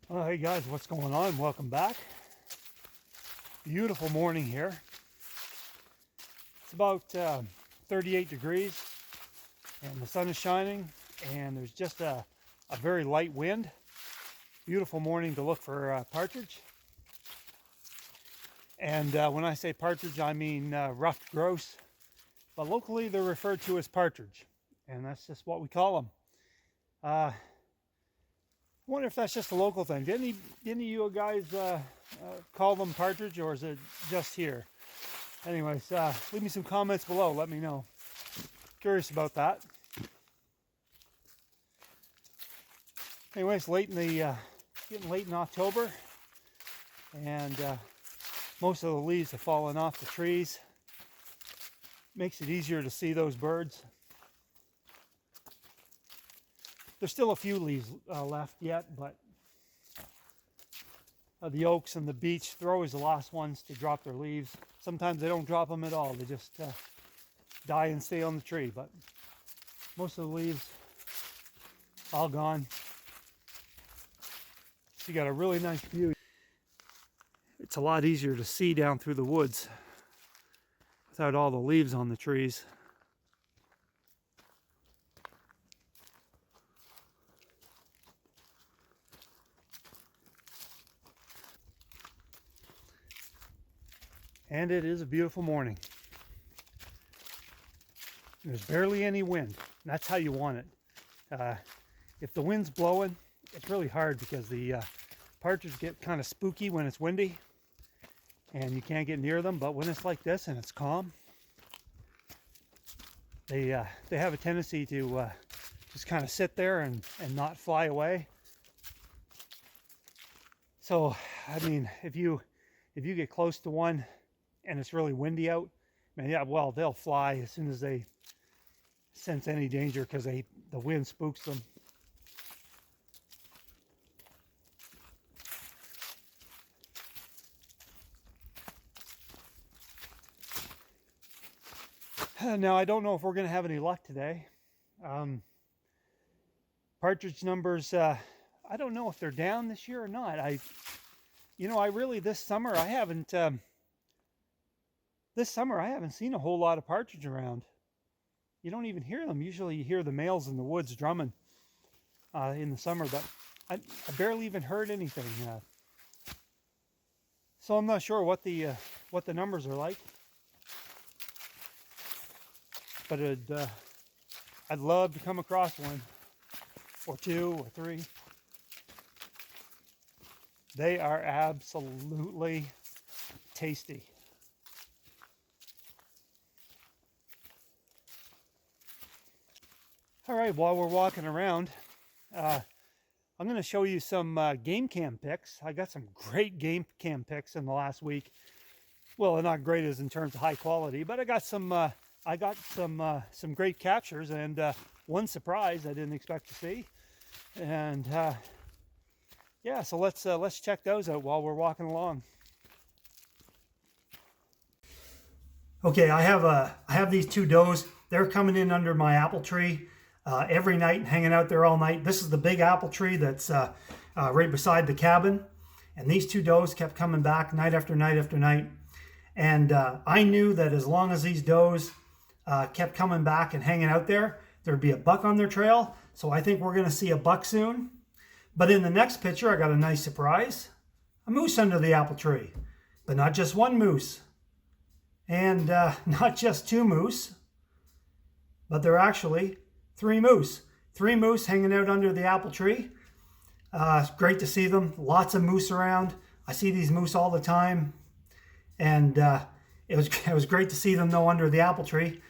Well, hey guys, what's going on? Welcome back. Beautiful morning here. It's about 38 degrees and the sun is shining and there's just a very light wind. Beautiful morning to look for partridge. And when I say partridge, I mean ruffed grouse, but locally they're referred to as partridge, and that's just what we call them. I wonder if that's just a local thing. Didn't any of you guys call them partridge, or is it just here? Anyways, leave me some comments below. Let me know. Curious about that. Anyways, getting late in October, and most of the leaves have fallen off the trees. Makes it easier to see those birds. There's still a few leaves left yet, but the oaks and the beech, they're always the last ones to drop their leaves. Sometimes they don't drop them at all. They just die and stay on the tree, but most of the leaves all gone. So you got a really nice view. It's a lot easier to see down through the woods without all the leaves on the trees. And it is a beautiful morning. There's barely any wind. That's how you want it. If the wind's blowing, it's really hard because the partridge get kind of spooky when it's windy and you can't get near them. But when it's like this and it's calm, they have a tendency to just kind of sit there and not fly away. So, I mean, if you get close to one and it's really windy out, man, yeah, well, they'll fly as soon as they sense any danger because the wind spooks them. Now, I don't know if we're going to have any luck today. Partridge numbers, I don't know if they're down this year or not. I really, this summer I haven't seen a whole lot of partridge around. You don't even hear them. Usually you hear the males in the woods drumming in the summer, but I barely even heard anything. So I'm not sure what the numbers are like. But I'd love to come across one, or two, or three. They are absolutely tasty. All right, while we're walking around, I'm going to show you some game cam pics. I got some great game cam pics in the last week. Well, they're not great as in terms of high quality, but I got some great captures, and one surprise I didn't expect to see. And yeah, so let's check those out while we're walking along. Okay, I have these two does. They're coming in under my apple tree every night and hanging out there all night. This is the big apple tree that's right beside the cabin, and these two does kept coming back night after night after night. And I knew that as long as these does kept coming back and hanging out there, there'd be a buck on their trail. So I think we're going to see a buck soon. But in the next picture, I got a nice surprise. A moose under the apple tree. But not just one moose. And not just two moose. But they're actually three moose. Three moose hanging out under the apple tree. It's great to see them. Lots of moose around. I see these moose all the time. And it was great to see them though under the apple tree.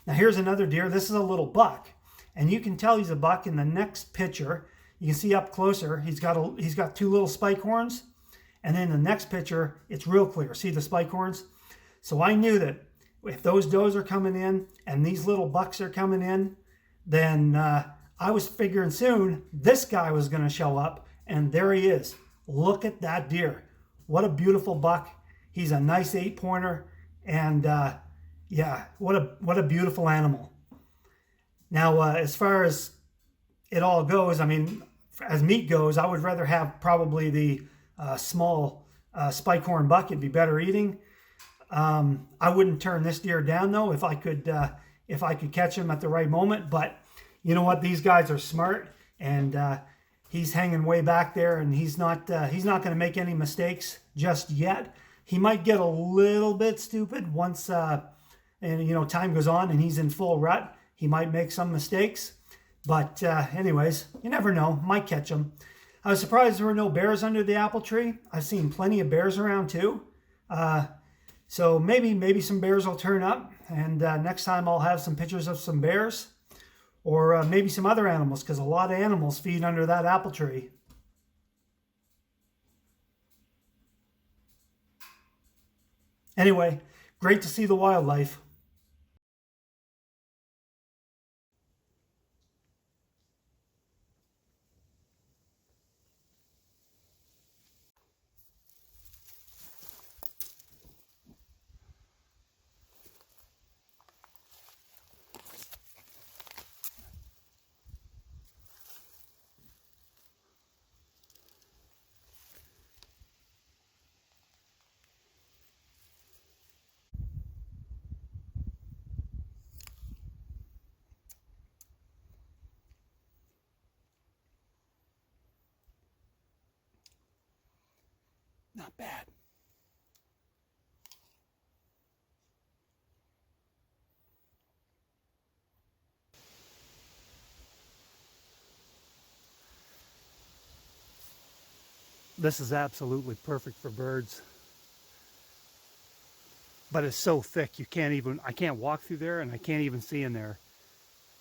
Now here's another deer. This is a little buck, and you can tell he's a buck in the next picture. You can see up closer. He's got two little spike horns, and then the next picture it's real clear. See the spike horns? So I knew that if those does are coming in and these little bucks are coming in, then I was figuring soon this guy was going to show up, and there he is. Look at that deer. What a beautiful buck. He's a nice 8-pointer, and yeah, what a beautiful animal. Now, as far as it all goes, I mean, as meat goes, I would rather have probably the small spike horn buck. It'd be better eating. I wouldn't turn this deer down though if I could catch him at the right moment. But you know what? These guys are smart, and he's hanging way back there, and he's not going to make any mistakes just yet. He might get a little bit stupid once and you know, time goes on and he's in full rut. He might make some mistakes, but anyways, you never know. Might catch him. I was surprised there were no bears under the apple tree. I've seen plenty of bears around too. So maybe some bears will turn up, and next time I'll have some pictures of some bears, or maybe some other animals, because a lot of animals feed under that apple tree. Anyway, great to see the wildlife. Not bad. This is absolutely perfect for birds. But it's so thick I can't walk through there, and I can't even see in there.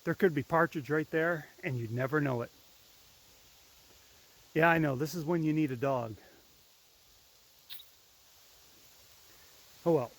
There could be partridge right there, and you'd never know it. Yeah, I know, this is when you need a dog. Oh well.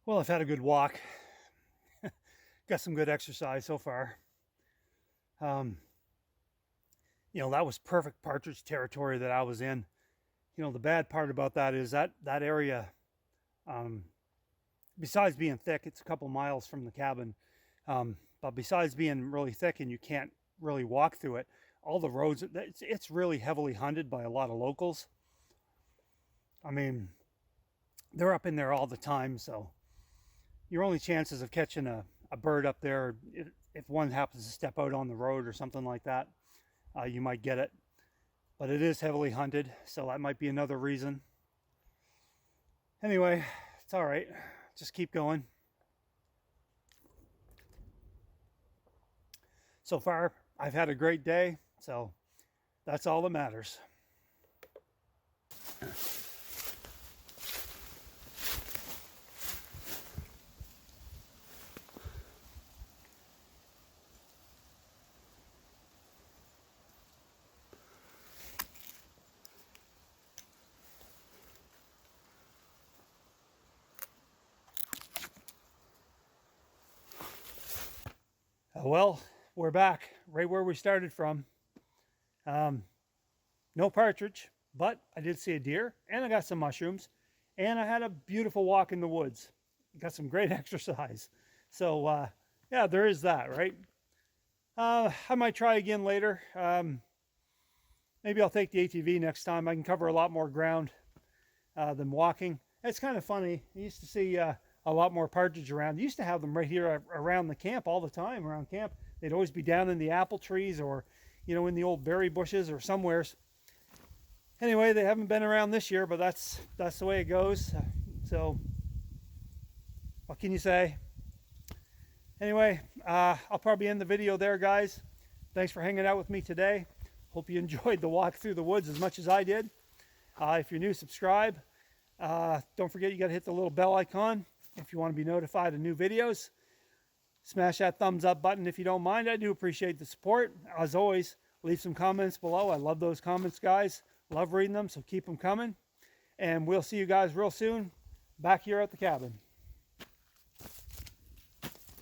Well, I've had a good walk. Got some good exercise so far. You know, that was perfect partridge territory that I was in. You know, the bad part about that is that area, besides being thick, it's a couple miles from the cabin. But besides being really thick and you can't really walk through it, all the roads, it's really heavily hunted by a lot of locals. I mean, they're up in there all the time, so your only chances of catching a bird up there, if one happens to step out on the road or something like that, you might get it. But it is heavily hunted, so that might be another reason. Anyway, it's all right. Just keep going. So far, I've had a great day, so that's all that matters. Well, we're back right where we started from. No partridge, but I did see a deer, and I got some mushrooms, and I had a beautiful walk in the woods. Got some great exercise. So yeah, there is that, right? I might try again later. Maybe I'll take the ATV next time. I can cover a lot more ground than walking. It's kind of funny. I used to see a lot more partridge around. I used to have them right here around the camp all the time. Around camp, they'd always be down in the apple trees, or you know, in the old berry bushes or somewheres. Anyway, they haven't been around this year, but that's the way it goes. So what can you say? Anyway, I'll probably end the video there, guys. Thanks for hanging out with me today. Hope you enjoyed the walk through the woods as much as I did. If you're new, subscribe. Don't forget, you got to hit the little bell icon if you want to be notified of new videos. Smash that thumbs up button if you don't mind. I do appreciate the support. As always, leave some comments below. I love those comments, guys. Love reading them, so keep them coming. And we'll see you guys real soon back here at the cabin.